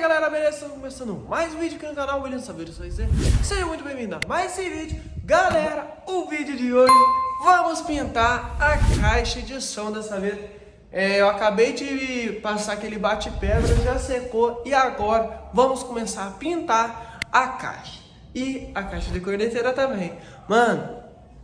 galera, beleza? Estamos começando mais um vídeo aqui no canal William Saveiro. Seja muito bem-vindo a mais esse vídeo. Galera, o vídeo de hoje vamos pintar a caixa de som dessa vez. Eu acabei de passar aquele bate-pedra, já secou e agora vamos começar a pintar a caixa. E a caixa de corneteira também. Mano,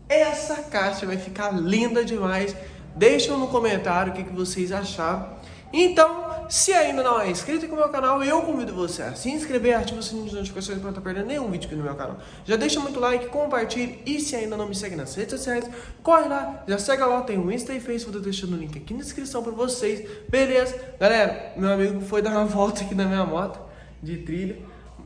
essa caixa vai ficar linda demais. Deixam no comentário o que vocês acharam. Então, se ainda não é inscrito aqui no meu canal, eu convido você a se inscrever, ativa o sininho de notificações para não estar perdendo nenhum vídeo aqui no meu canal. Já deixa muito like, compartilhe e se ainda não me segue nas redes sociais, corre lá, já segue lá, tem o Insta e Facebook, vou deixando o link aqui na descrição para vocês, beleza? Galera, meu amigo foi dar uma volta aqui na minha moto de trilha,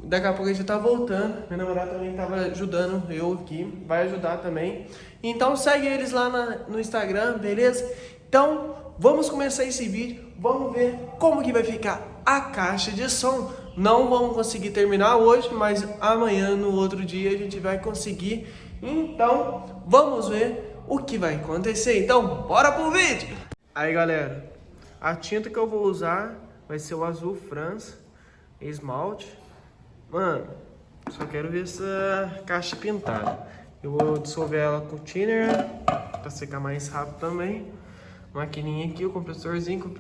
daqui a pouco a gente tá voltando, minha namorada também tava ajudando eu aqui, vai ajudar também. Então segue eles lá no Instagram, beleza? Então, vamos começar esse vídeo, vamos ver como que vai ficar a caixa de som. Não vamos conseguir terminar hoje, mas amanhã, no outro dia, a gente vai conseguir. Então, vamos ver o que vai acontecer. Então, bora pro vídeo! Aí, galera, a tinta que eu vou usar vai ser o azul França, esmalte. Mano, só quero ver essa caixa pintada. Eu vou dissolver ela com o thinner, pra secar mais rápido também. Maquininha aqui, o compressorzinho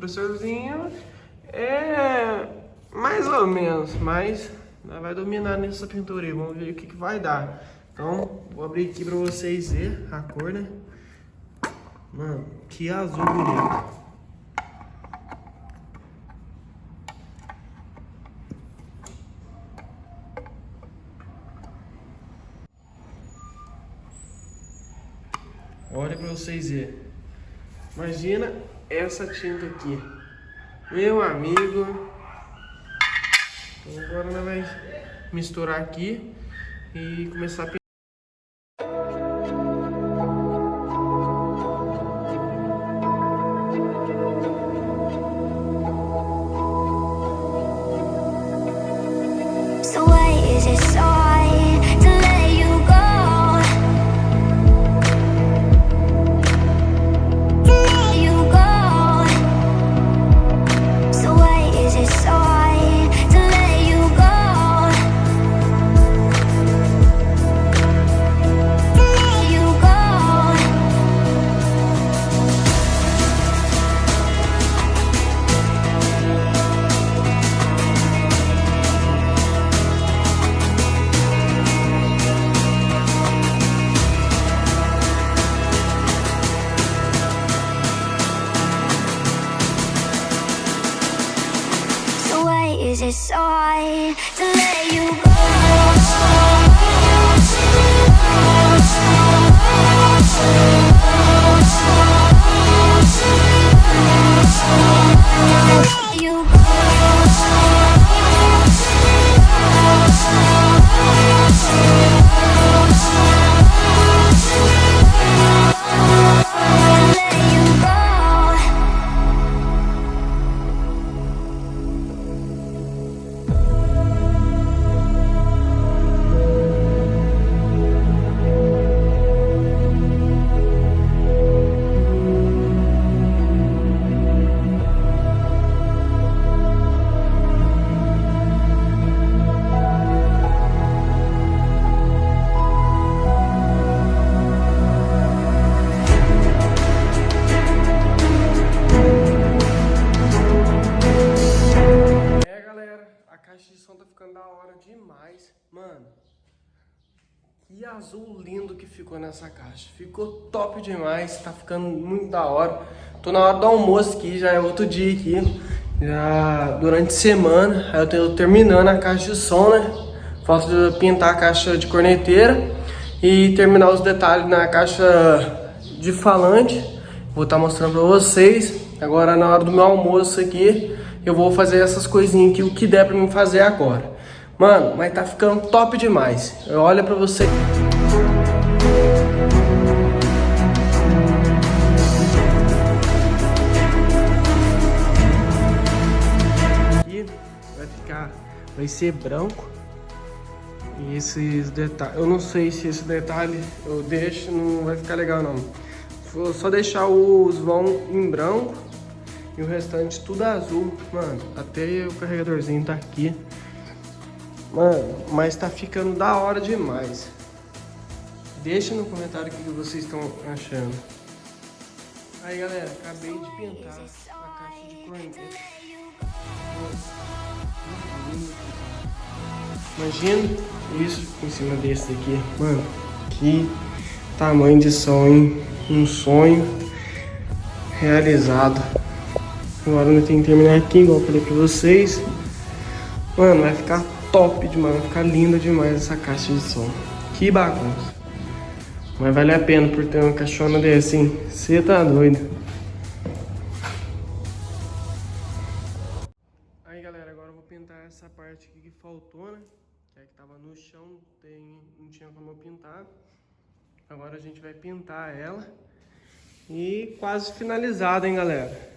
é mais ou menos, mas vai dominar nessa pintura aí, vamos ver o que vai dar. Então, vou abrir aqui pra vocês verem a cor, né? Mano, que azul bonito. Olha pra vocês verem. Imagina essa tinta aqui, meu amigo. Então agora nós vamos misturar aqui e começar a pintar. Is it so hard to let you go? You Tá ficando da hora demais, mano. Que azul lindo que ficou nessa caixa. Ficou top demais, tá ficando muito da hora. Tô na hora do almoço aqui, já é outro dia aqui. Já durante a semana, aí eu tô terminando a caixa de som, né? Falta de pintar a caixa de corneteira e terminar os detalhes na caixa de falante. Vou estar mostrando pra vocês. Agora na hora do meu almoço aqui, eu vou fazer essas coisinhas aqui, o que der pra mim fazer agora. Mano, mas tá ficando top demais. Olha pra você. Aqui vai ser branco. E esses detalhes, eu não sei se esse detalhe eu deixo, não vai ficar legal não. Vou só deixar os vão em branco. E o restante tudo azul. Mano, até o carregadorzinho tá aqui. Mano, mas tá ficando da hora demais. Deixa no comentário o que vocês estão achando. Aí galera, acabei de pintar a caixa de corneta. Imagina isso em cima desse aqui. Mano, que tamanho de sonho. Um sonho realizado. Agora eu tenho que terminar aqui, igual eu falei pra vocês. Mano, vai ficar top demais. Vai ficar linda demais essa caixa de som. Que bagunça. Mas vale a pena por ter uma caixona dessa, hein? Você tá doido. Aí galera, agora eu vou pintar essa parte aqui que faltou, né? Que é que tava no chão, não tinha como eu pintar. Agora a gente vai pintar ela. E quase finalizada, hein, galera?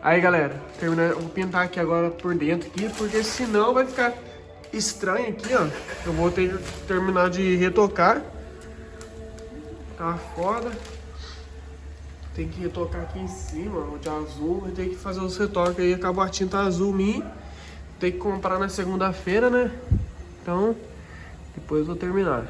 Aí galera, terminando, eu vou pintar aqui agora por dentro aqui, porque senão vai ficar estranho aqui, ó. Eu vou ter que terminar de retocar. Tá foda. Tem que retocar aqui em cima, ó, de azul. Vai ter que fazer os retoques aí. Acabou a tinta azul minha. Tem que comprar na segunda-feira, né? Então, depois eu vou terminar.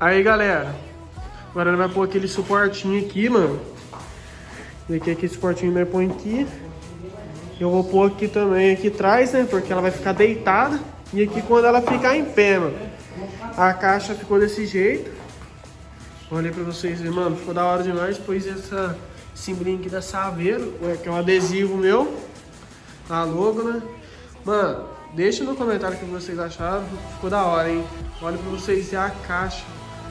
Aí galera, agora ele vai pôr aquele suportinho aqui, mano. Aquele suportinho vai pôr aqui. Eu vou pôr aqui também, aqui atrás, né? Porque ela vai ficar deitada. E aqui quando ela ficar em pé, mano. A caixa ficou desse jeito. Olhei pra vocês verem, mano, ficou da hora demais. Pôs essa simbolinho aqui da Saveiro, que é um adesivo meu. A logo, né? Mano, deixa no comentário o que vocês acharam. Ficou da hora, hein? Olha pra vocês verem a caixa.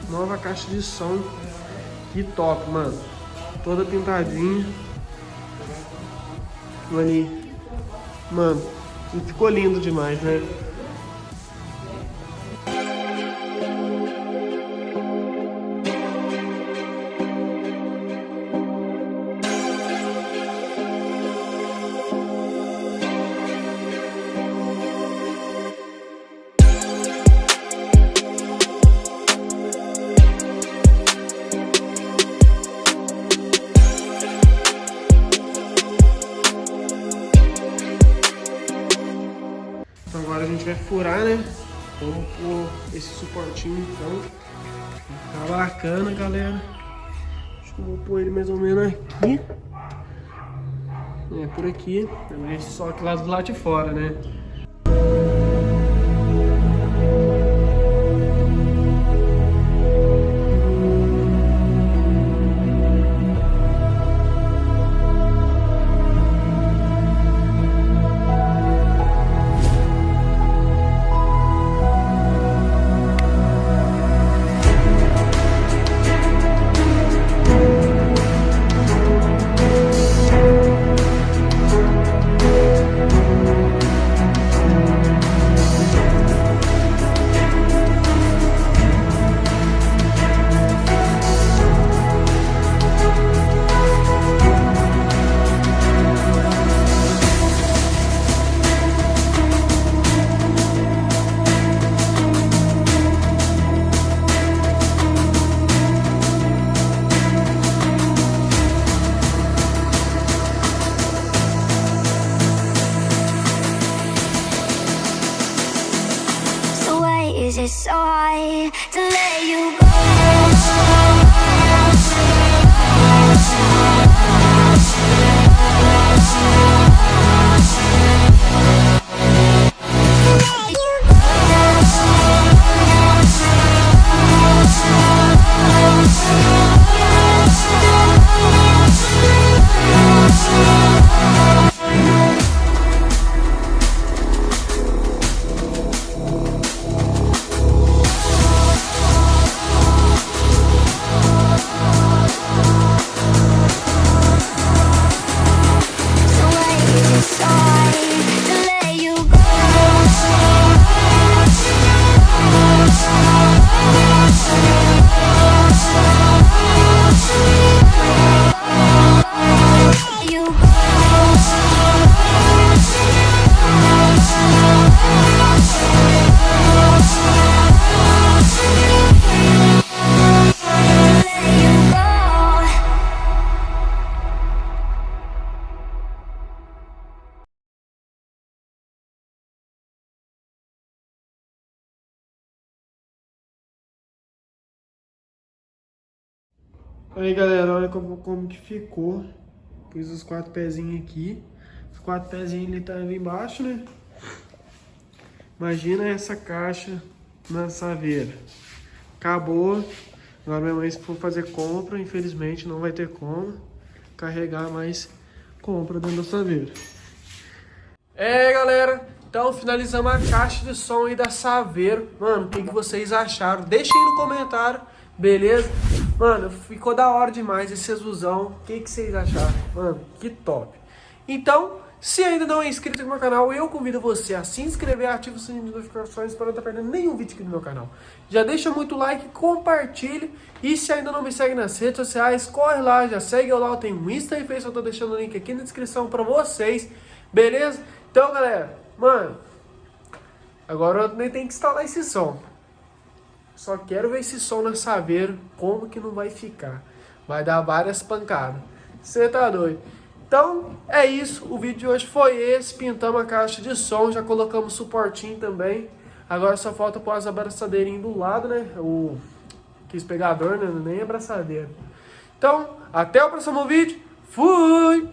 Nova caixa de som. Que top, mano. Toda pintadinha. Ali. Mano, ficou lindo demais, né? Agora a gente vai furar, né? Vamos pôr esse suportinho então. Tá bacana, galera. Acho que eu vou pôr ele mais ou menos aqui. É, por aqui. Só que lá do lado de fora, né? Aí galera, olha como que ficou. Pus os 4 pezinhos aqui. Os 4 pezinhos ele tá ali embaixo, né? Imagina essa caixa na saveira. Acabou. Agora minha mãe, se for fazer compra, infelizmente não vai ter como carregar mais compra dentro da saveira. Galera, então finalizamos a caixa de som aí da Saveiro. Mano, o que vocês acharam? Deixem aí no comentário, beleza? Mano, ficou da hora demais esse azulzão. O que vocês acharam? Mano, que top. Então, se ainda não é inscrito no meu canal, eu convido você a se inscrever, ativa o sininho de notificações para não estar perdendo nenhum vídeo aqui no meu canal. Já deixa muito like, compartilhe. E se ainda não me segue nas redes sociais, corre lá, já segue eu lá. Eu tenho um Insta e Facebook, eu tô deixando o link aqui na descrição para vocês. Beleza? Então, galera, mano, agora eu nem tenho que instalar esse som. Só quero ver esse som na Saveiro, como que não vai ficar. Vai dar várias pancadas. Você tá doido? Então, é isso. O vídeo de hoje foi esse. Pintamos a caixa de som, já colocamos suportinho também. Agora só falta pôr as abraçadeirinhas do lado, né? Quis pegador, né? Nem abraçadeira. Então, até o próximo vídeo. Fui!